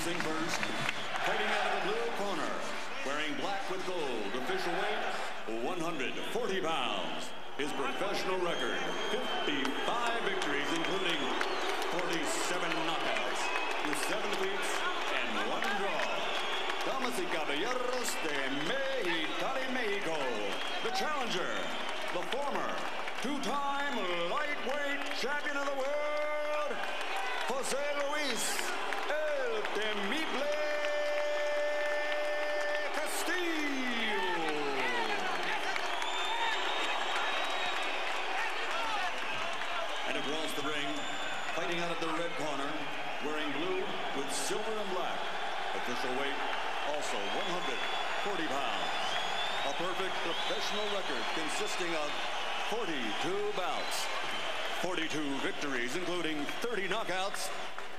introducing first, fighting out of the blue corner, wearing black with gold, official weight 140 pounds. His professional record, 55 victories, including 47 knockouts, with 7 defeats and 1 draw. Damas y caballeros de Mexicali, Mexico, the challenger, the former two-time lightweight champion of the world, Jose Luis El Temible Castillo. And across the ring, fighting out of the red corner, wearing blue with silver and black. Official weight, also 140 pounds. A perfect professional record consisting of 42 bouts, 42 victories, including 30 knockouts.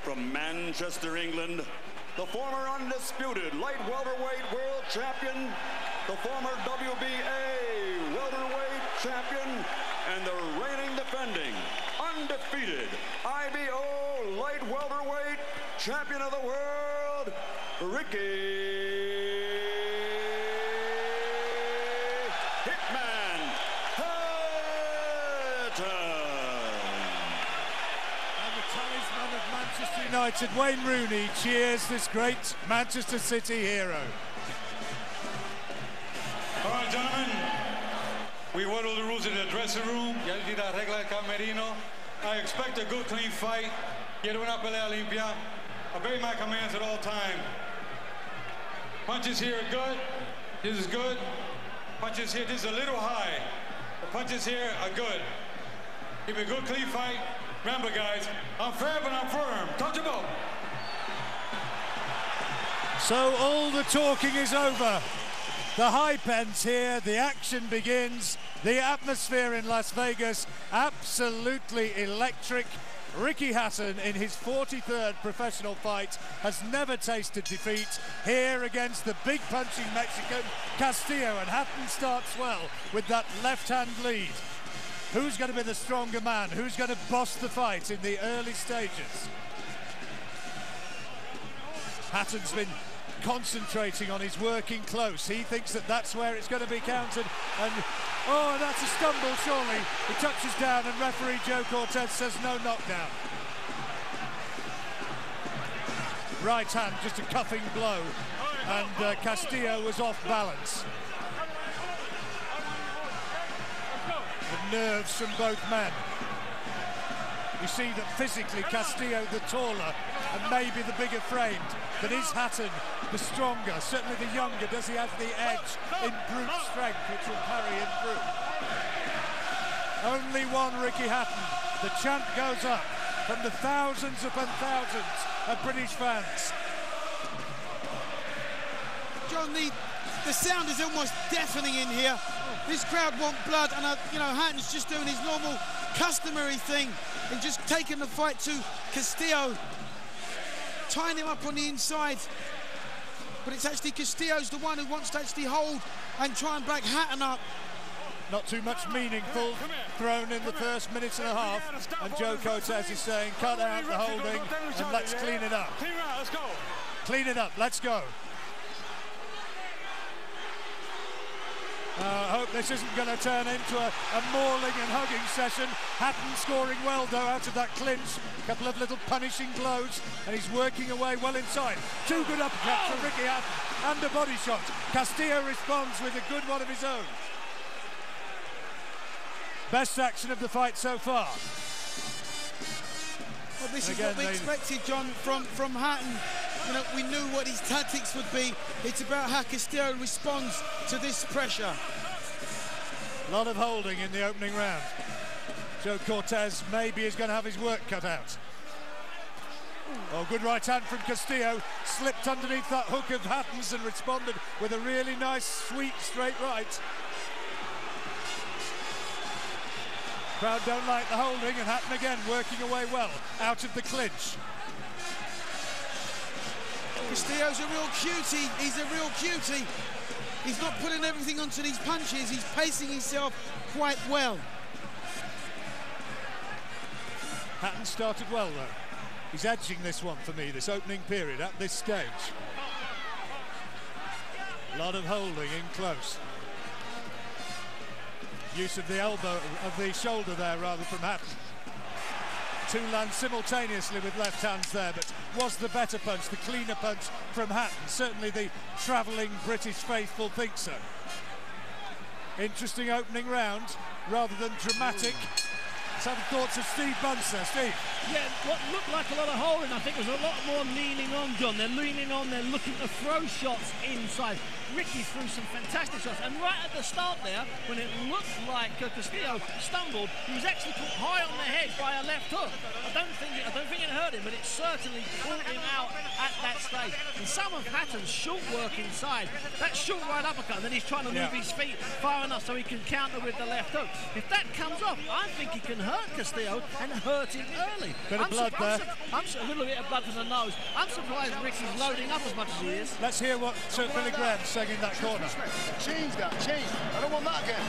From Manchester, England, the former undisputed light welterweight world champion, the former WBA welterweight champion, and the reigning defending undefeated IBO light welterweight champion of the world, Ricky Hitman Hatton. And the talisman of Manchester United, Wayne Rooney, cheers this great Manchester City hero. All right, gentlemen, we worded the rules in the dressing room. Ya di la regla del camerino. I expect a good, clean fight. Quiero una pelea limpia. Obey my commands at all time. Punches here are good. This is good. Punches here, this is a little high. The punches here are good. Give me a good, clean fight. Remember, guys, I'm fair, but I'm firm. Touchable. So all the talking is over. The high pens here, the action begins. The atmosphere in Las Vegas, absolutely electric. Ricky Hatton, in his 43rd professional fight, has never tasted defeat. Here against the big punching Mexican, Castillo, and Hatton starts well with that left-hand lead. Who's going to be the stronger man? Who's going to boss the fight in the early stages? Hatton's been concentrating on his working close. He thinks that that's where it's going to be counted, and oh, that's a stumble surely. He touches down and referee Joe Cortez says no knockdown. Right hand, just a cuffing blow, and Castillo was off balance. The nerves from both men. You see that physically Castillo the taller and maybe the bigger framed, but is Hatton the stronger, certainly the younger? Does he have the edge in brute strength which will carry him through? Only one Ricky Hatton. The chant goes up from the thousands upon thousands of British fans. John, the sound is almost deafening in here. This crowd want blood, and you know, Hatton's just doing his normal, customary thing and just taking the fight to Castillo, tying him up on the inside. But it's actually Castillo's the one who wants to actually hold and try and back Hatton up. Not too much meaningful thrown in the first minute and a half, and Joe Cortez is saying cut out the holding and let's clean it up. Clean it up, let's go. I hope this isn't going to turn into a mauling and hugging session. Hatton scoring well, though, out of that clinch. A couple of little punishing blows, and he's working away well inside. Two good uppercuts from Ricky Hatton, and a body shot. Castillo responds with a good one of his own. Best action of the fight so far. Well, this is what we expected, John, from Hatton. You know, we knew what his tactics would be. It's about how Castillo responds to this pressure. A lot of holding in the opening round. Joe Cortez maybe is going to have his work cut out. Oh, good right hand from Castillo. Slipped underneath that hook of Hatton's and responded with a really nice, sweet, straight right. Crowd don't like the holding, and Hatton again working away well out of the clinch. Castillo's a real cutie. He's a real cutie. He's not putting everything onto these punches. He's pacing himself quite well. Hatton started well, though. He's edging this one for me, this opening period, at this stage. A lot of holding in close. Use of the elbow, of the shoulder there, rather, from Hatton. Two lands simultaneously with left hands there, but was the better punch, the cleaner punch from Hatton. Certainly the travelling British faithful think so. Interesting opening round, rather than dramatic. Some thoughts of Steve Buncer. Steve? Yeah, what looked like a lot of holding, I think, was a lot more leaning on, John. They're leaning on, they're looking to throw shots inside. Ricky threw some fantastic shots, and right at the start there, when it looked like Castillo stumbled, he was actually caught high on the head by a left hook. I don't think it hurt him, but it certainly pulled him out at that stage. And some of Hatton's short work inside, that short right uppercut, and then he's trying to move his feet far enough so he can counter with the left hook. If that comes off, I think he can hurt Castillo and hurt him early. Bit of blood there. A little bit of blood from the nose. I'm surprised Ricky's loading up as much as he is. Let's hear what Billy Graham's saying in that corner. Change that, change. I don't want that again.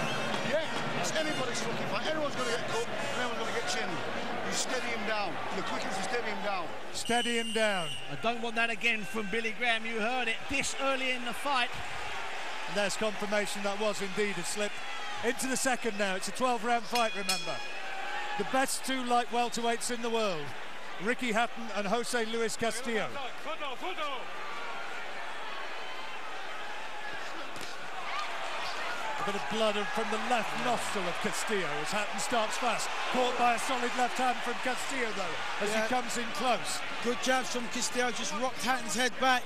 Yeah, it's anybody's fucking fight. Everyone's going to get cut and everyone's going to get chinned. You steady him down. The quickest is steady him down. Steady him down. I don't want that again from Billy Graham. You heard it this early in the fight. And there's confirmation that was indeed a slip. Into the second now. It's a 12-round fight, remember. The best two light welterweights in the world. Ricky Hatton and Jose Luis Castillo. A bit of blood from the left nostril of Castillo as Hatton starts fast. Caught by a solid left hand from Castillo, though, as he comes in close. Good jabs from Castillo, just rocked Hatton's head back.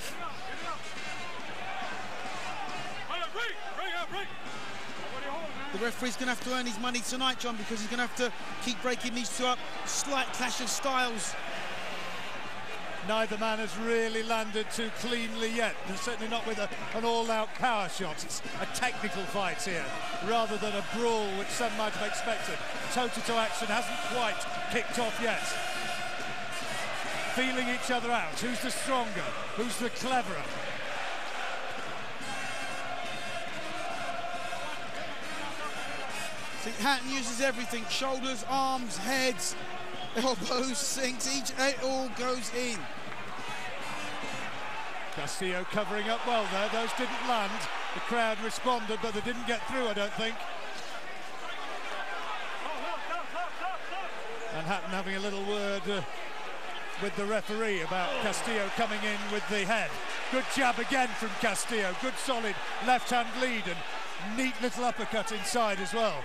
The referee's going to have to earn his money tonight, John, because he's going to have to keep breaking these two up. Slight clash of styles. Neither man has really landed too cleanly yet. Certainly not with an all-out power shot. It's a technical fight here, rather than a brawl, which some might have expected. Toe-to-toe action hasn't quite kicked off yet. Feeling each other out. Who's the stronger? Who's the cleverer? Hatton uses everything: shoulders, arms, heads, elbows, sinks, it all goes in. Castillo covering up well there. Those didn't land. The crowd responded, but they didn't get through, I don't think. And Hatton having a little word with the referee about Castillo coming in with the head. Good jab again from Castillo. Good solid left-hand lead and neat little uppercut inside as well.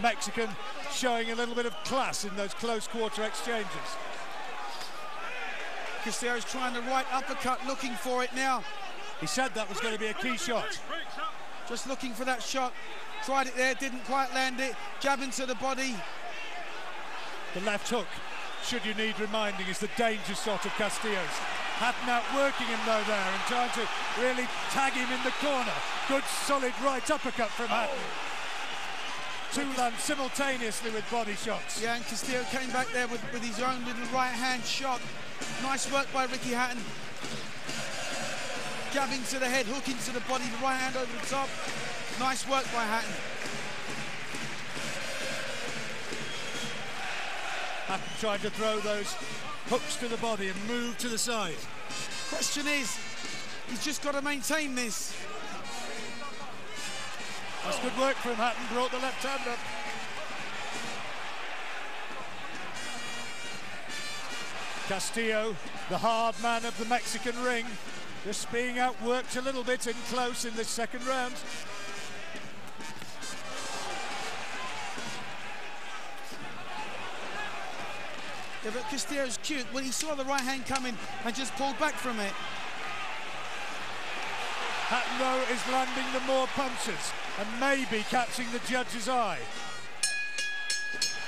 Mexican showing a little bit of class in those close quarter exchanges. Castillo's trying the right uppercut, looking for it now. He said that was going to be a key shot. Just looking for that shot. Tried it there, didn't quite land it. Jab into the body. The left hook, should you need reminding, is the danger shot of Castillo's. Hatton outworking him though there and trying to really tag him in the corner. Good solid right uppercut from Hatton. Two land simultaneously with body shots. Yeah, and Castillo came back there with his own little right-hand shot. Nice work by Ricky Hatton. Jabbing to the head, hook into the body, the right hand over the top. Nice work by Hatton. Hatton trying to throw those hooks to the body and move to the side. Question is, he's just got to maintain this. That's good work from Hatton, brought the left hand up. Castillo, the hard man of the Mexican ring, just being outworked a little bit in close in this second round. Yeah, but Castillo's cute. When he saw the right hand coming and just pulled back from it. Hatton, though, is landing the more punches and maybe catching the judge's eye.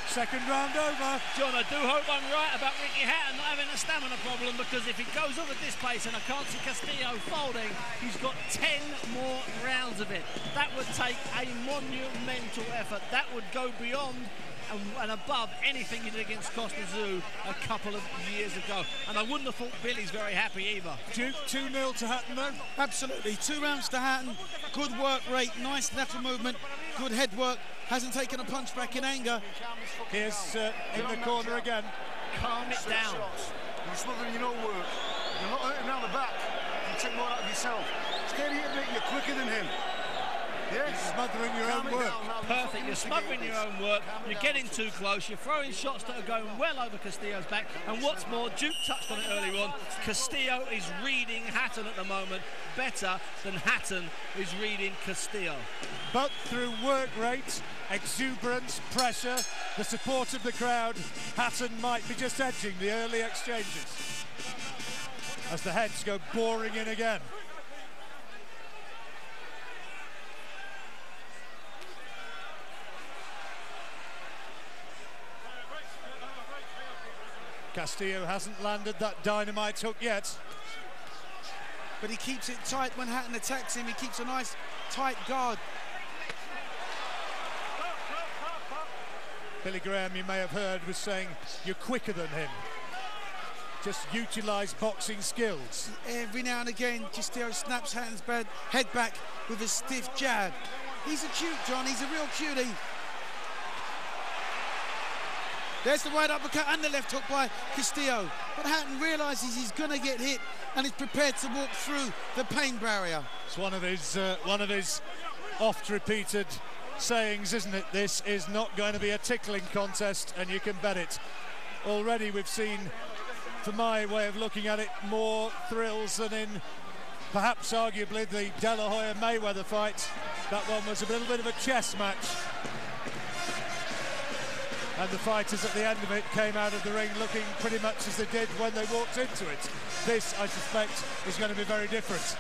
Second round over. John, I do hope I'm right about Ricky Hatton not having a stamina problem, because if he goes on at this pace and I can't see Castillo folding, he's got 10 more rounds of it. That would take a monumental effort. That would go beyond and above anything he did against Costa Zoo a couple of years ago. And I wouldn't have thought Billy's very happy either. Duke, 2-0 to Hatton though? Absolutely, 2 rounds to Hatton. Good work rate, nice lateral movement, good head work. Hasn't taken a punch back in anger. Here's in the corner again. calm it Set down. shots. You're smothering your own work. You're not hurting down the back. You take more out of yourself. Steady a bit, you're quicker than him. Yes. Smothering your own work. Perfect, you're smothering your own work, you're getting too close, you're throwing shots that are going well over Castillo's back, and what's more, Duke touched on it earlier on, Castillo is reading Hatton at the moment better than Hatton is reading Castillo. But through work rate, exuberance, pressure, the support of the crowd, Hatton might be just edging the early exchanges as the heads go boring in again. Castillo hasn't landed that dynamite hook yet. But he keeps it tight when Hatton attacks him. He keeps a nice, tight guard. Billy Graham, you may have heard, was saying, you're quicker than him. Just utilise boxing skills. Every now and again, Castillo snaps Hatton's head back with a stiff jab. He's a cute, John. He's a real cutie. There's the right uppercut and the left hook by Castillo. But Hatton realises he's going to get hit and is prepared to walk through the pain barrier. It's one of his oft-repeated sayings, isn't it? This is not going to be a tickling contest, and you can bet it. Already we've seen, for my way of looking at it, more thrills than in perhaps arguably the De La Hoya-Mayweather fight. That one was a little bit of a chess match. And the fighters at the end of it came out of the ring looking pretty much as they did when they walked into it. This, I suspect, is going to be very different.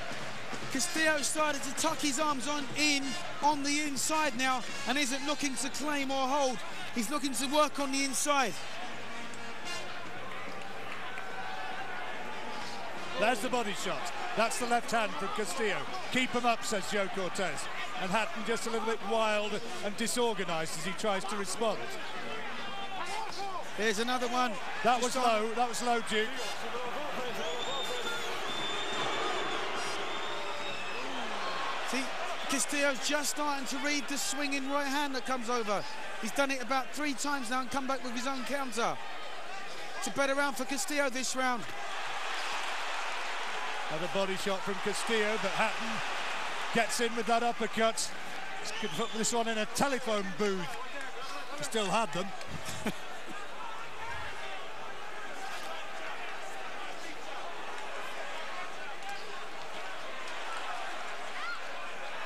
Castillo started to tuck his arms on the inside now and isn't looking to claim or hold. He's looking to work on the inside. There's the body shot. That's the left hand from Castillo. Keep him up, says Joe Cortez. And Hatton just a little bit wild and disorganised as he tries to respond. There's another one. That was low. That was low, Duke. See, Castillo's just starting to read the swinging right hand that comes over. He's done it about 3 times now and come back with his own counter. It's a better round for Castillo this round. Another body shot from Castillo, but Hatton gets in with that uppercut. Could put this one in a telephone booth. He still had them.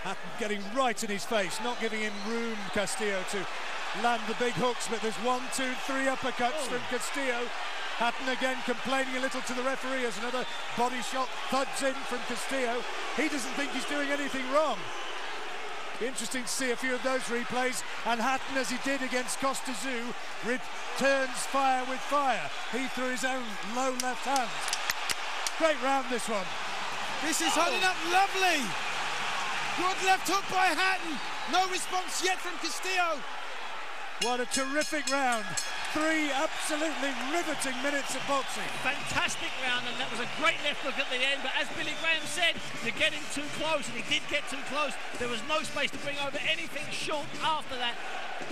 Hatton getting right in his face, not giving him room, Castillo, to land the big hooks, but there's 1, 2, 3 uppercuts from Castillo. Hatton again complaining a little to the referee as another body shot thuds in from Castillo. He doesn't think he's doing anything wrong. Be interesting to see a few of those replays, and Hatton, as he did against Costa Zoo, returns fire with fire. He threw his own low left hand. Great round, this one. This is holding up lovely. Good left hook by Hatton. No response yet from Castillo. What a terrific round. 3 absolutely riveting minutes of boxing. Fantastic round, and that was a great left hook at the end, but as Billy Graham said, you're getting too close, and he did get too close. There was no space to bring over anything short after that.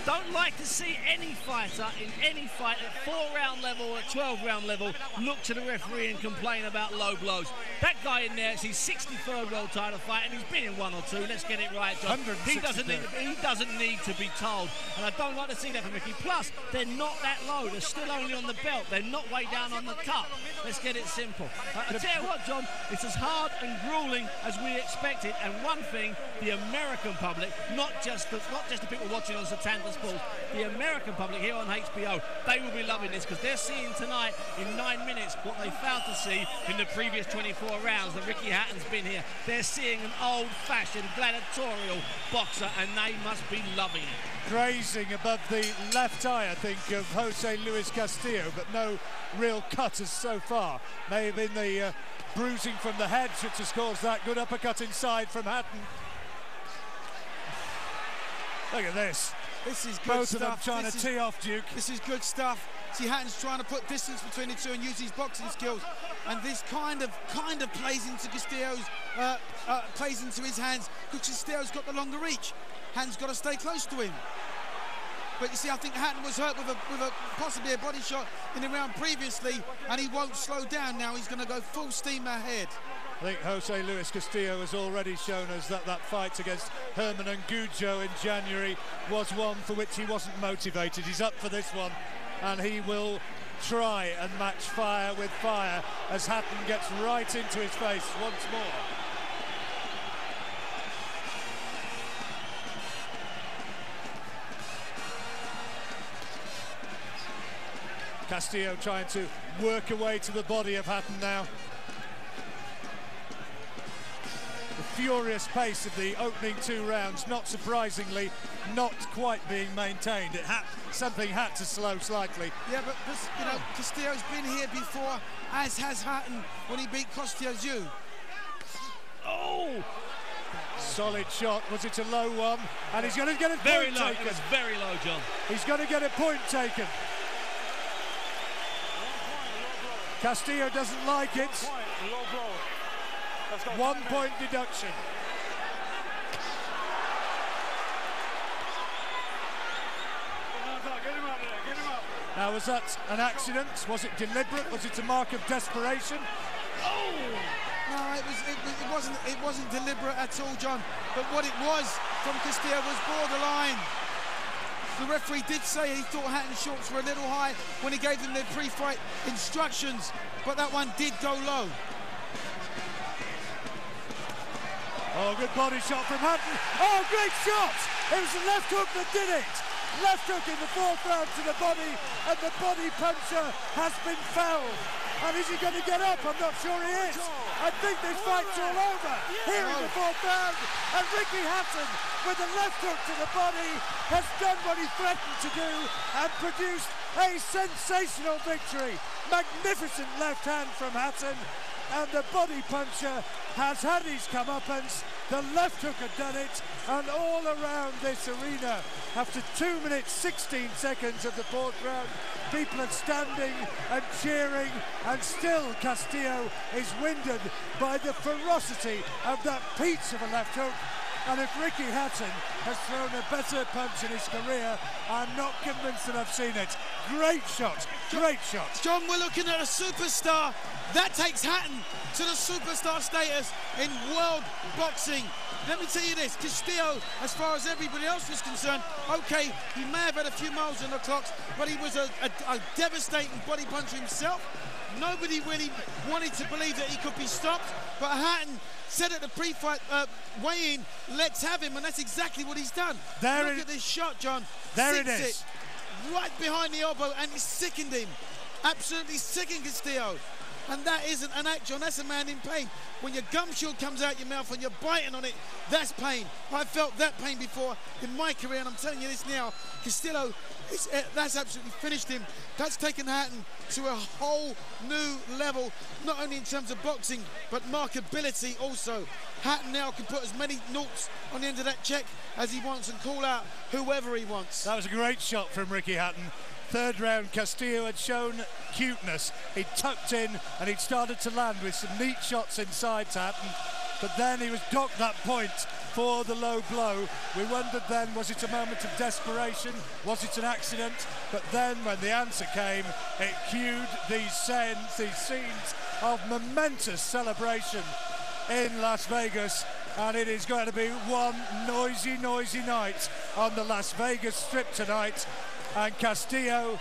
Don't like to see any fighter in any fight at 4-round level or at 12-round level look to the referee and complain about low blows. That guy in there, it's his 63rd world title fight, and he's been in 1 or 2. Let's get it right, John. He doesn't need to be told, and I don't like to see that from Ricky. Plus, they're not that low. They're still only on the belt. They're not way down on the cup. Let's get it simple. I tell you what, John, it's as hard and grueling as we expected. And one thing, the American public, not just the people watching on Satanta Sports, the American public here on HBO, they will be loving this because they're seeing tonight in 9 minutes what they failed to see in the previous 24 rounds that Ricky Hatton's been here. They're seeing an old-fashioned gladiatorial boxer, and they must be loving it. Grazing above the left eye, I think, of Jose Luis Castillo, but no real cutters so far. May have been the bruising from the head which has caused that. Good uppercut inside from Hatton. Look at this. This is good Both stuff. of them trying to tee off Duke. This is good stuff. See, Hatton's trying to put distance between the two and use his boxing skills, and this kind of plays into Castillo's plays into his hands because Castillo's got the longer reach. Hatton's got to stay close to him. But you see, I think Hatton was hurt with a possibly a body shot in the round previously, and he won't slow down now. He's going to go full steam ahead. I think Jose Luis Castillo has already shown us that that fight against Herman and Gujo in January was one for which he wasn't motivated. He's up for this one, and he will try and match fire with fire as Hatton gets right into his face once more. Castillo trying to work away to the body of Hatton now. The furious pace of the opening 2 rounds, not surprisingly, not quite being maintained. Something had to slow slightly. Yeah, but this, you know, Castillo's been here before, as has Hatton when he beat Kostya-Tszyu. Oh! Solid shot. Was it a low one? And he's going to get a point taken. It was very low, John. He's going to get a point taken. Castillo doesn't like it. Low blow. 1 point deduction. Now, was that an accident? Was it deliberate? Was it a mark of desperation? Oh! No, it wasn't deliberate at all, John. But what it was from Castillo was borderline. The referee did say he thought Hatton's shots were a little high when he gave them their pre-fight instructions, but that one did go low. Oh, good body shot from Hatton. Oh, great shot! It was the left hook that did it. Left hook in the 4th round to the body, and the body puncher has been felled. And is he going to get up? I'm not sure he is. I think this fight's all over here in the 4th round. And Ricky Hatton, with the left hook to the body, has done what he threatened to do and produced a sensational victory. Magnificent left hand from Hatton. And the body puncher has had his comeuppance. The left hook had done it, and all around this arena, after 2 minutes 16 seconds of the 4th round, people are standing and cheering, and still Castillo is winded by the ferocity of that piece of a left hook. And if Ricky Hatton has thrown a better punch in his career, I'm not convinced that I've seen it. Great shot, great shot. John, we're looking at a superstar. That takes Hatton to the superstar status in world boxing. Let me tell you this, Castillo, as far as everybody else was concerned, okay, he may have had a few miles on the clocks, but he was a devastating body puncher himself. Nobody really wanted to believe that he could be stopped, but Hatton said at the pre-fight weigh-in, let's have him, and that's exactly what he's done. Look at this shot, John. There it is. Right behind the elbow, and it sickened him. Absolutely sickened Castillo. And that isn't an act, John, that's a man in pain. When your gum shield comes out your mouth and you're biting on it, that's pain. I felt that pain before in my career, and I'm telling you this now, Castillo, that's absolutely finished him. That's taken Hatton to a whole new level, not only in terms of boxing, but markability also. Hatton now can put as many noughts on the end of that check as he wants and call out whoever he wants. That was a great shot from Ricky Hatton. 3rd round, Castillo had shown cuteness. He'd tucked in and he'd started to land with some neat shots inside to Hatton, but then he was docked that point for the low blow. We wondered then, was it a moment of desperation? Was it an accident? But then when the answer came, it cued these scenes of momentous celebration in Las Vegas, and it is going to be one noisy night on the Las Vegas Strip tonight. And Castillo,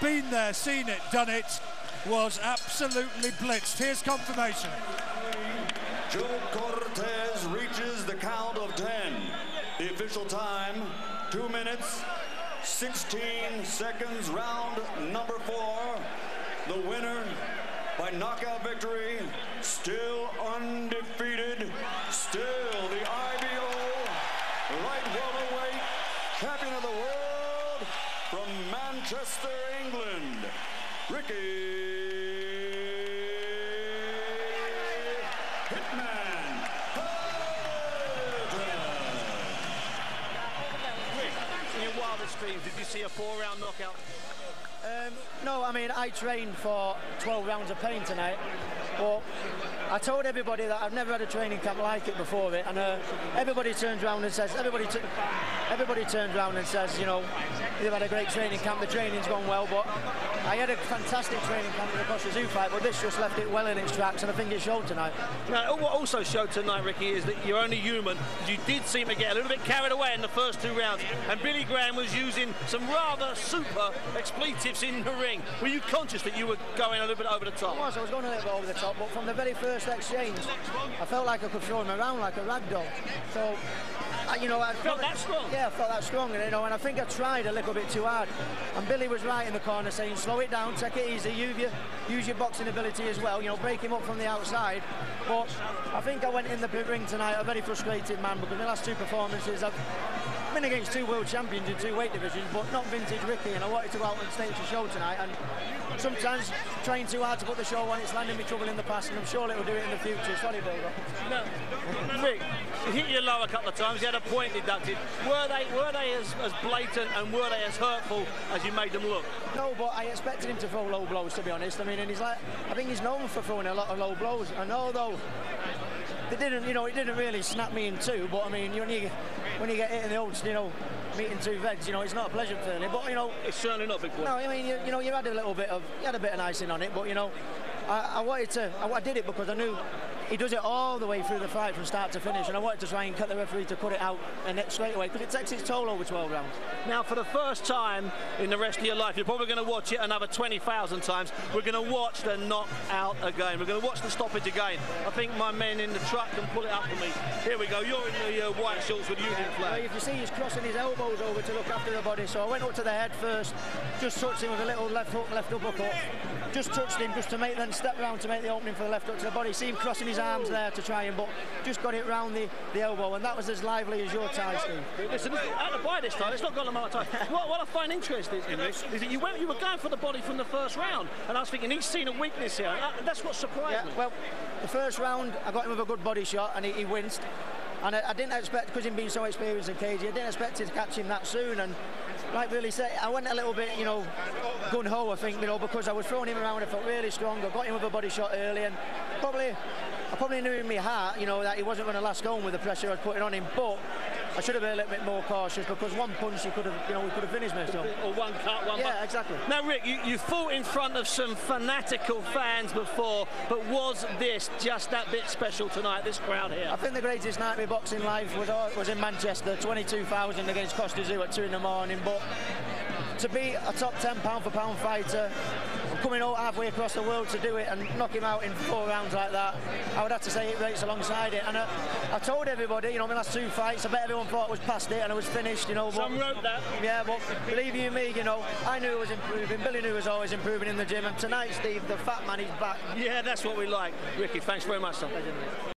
been there, seen it, done it, was absolutely blitzed. Here's confirmation. Joe Cortez reaches the count of 10. The official time, 2 minutes, 16 seconds, round number 4. The winner by knockout victory, still undefeated, still the IBO light welterweight champion of the world, from Manchester, England, Ricky Hitman Hatton. Rick, in your wildest dreams, did you see a 4-round knockout? No, I mean, I trained for 12 rounds of pain tonight, but I told everybody that I've never had a training camp like it before it, and everybody turns around and says, everybody turns around and says, you know, they've had a great training camp. The training's gone well, but I had a fantastic training camp in the Costa Zoo fight, but this just left it well in its tracks, and I think it showed tonight. Now, what also showed tonight, Ricky, is that you're only human. You did seem to get a little bit carried away in the first 2 rounds, and Billy Graham was using some rather super expletives in the ring. Were you conscious that you were going a little bit over the top? I was going a little bit over the top, but from the very first exchange, I felt like I could throw him around like a rag doll. So, you know, I felt that strong. Yeah, I felt that strong, and, you know, and I think I tried a little bit too hard. And Billy was right in the corner saying, slow it down, take it easy, use your boxing ability as well, you know, break him up from the outside. But I think I went in the ring tonight a very frustrated man, because my last 2 performances I've been against 2 world champions in 2 weight divisions, but not vintage Ricky, and I wanted to go out and stage a show tonight. And sometimes trying too hard to put the show on, it's landing me trouble in the past, and I'm sure it'll do it in the future. Sorry, Bill. No, Rick, you hit your low a couple of times. You had a point deducted. Were they as blatant and were they as hurtful as you made them look? No, but I expected him to throw low blows, to be honest. I mean, and I think he's known for throwing a lot of low blows. And although it didn't really snap me in 2, but I mean, when you get hit in the old, you know, meeting 2 vets, you know, it's not a pleasure feeling. But you know, it's certainly not a big one. No, I mean, you know, you had a bit of icing on it, but you know, I did it because I knew he does it all the way through the fight from start to finish, and I wanted to try and cut the referee to cut it out and it straight away, because it takes its toll over 12 rounds. Now, for the first time in the rest of your life, you're probably going to watch it another 20,000 times. We're going to watch the knockout again. We're going to watch the stoppage again. I think my men in the truck can pull it up for me. Here we go. You're in the white shorts with Union flag. Well, if you see, he's crossing his elbows over to look after the body, so I went up to the head first, just touched him with a little left hook, left uppercut. Just touched him just to make, then step round to make the opening for the left hook to the body. See him crossing his arms there to try but just got it round the elbow, and that was as lively as your tie, Steve. Listen, out of buy this time, it's not got a lot of time. What I find interesting in this is that you were going for the body from the first round, and I was thinking he's seen a weakness here. That's what surprised me. Well, the first round I got him with a good body shot, and he winced. And I didn't expect, because him being so experienced and cagey, I didn't expect to catch him that soon. And like Billy said, I went a little bit, you know, gun-ho, I think, you know, because I was throwing him around. I felt really strong. I got him with a body shot early, and I probably knew in my heart, you know, that he wasn't going to last home with the pressure I was putting on him. But I should have been a little bit more cautious, because one punch, he could have, you know, we could have finished me. So. Or one cut, one. Yeah, exactly. Now, Rick, you fought in front of some fanatical fans before, but was this just that bit special tonight? This crowd here. I think the greatest night of my boxing life was in Manchester, 22,000 against Costa Zoo at 2 in the morning. But to be a top 10 pound-for-pound fighter, coming out halfway across the world to do it and knock him out in 4 rounds like that, I would have to say it rates alongside it. And I told everybody, you know, my last 2 fights, I bet everyone thought it was past it and it was finished, you know. But, some wrote that. Yeah, but believe you me, you know, I knew it was improving. Billy knew it was always improving in the gym, and tonight, Steve, the fat man is back. Yeah, that's what we like. Ricky, thanks very much, son.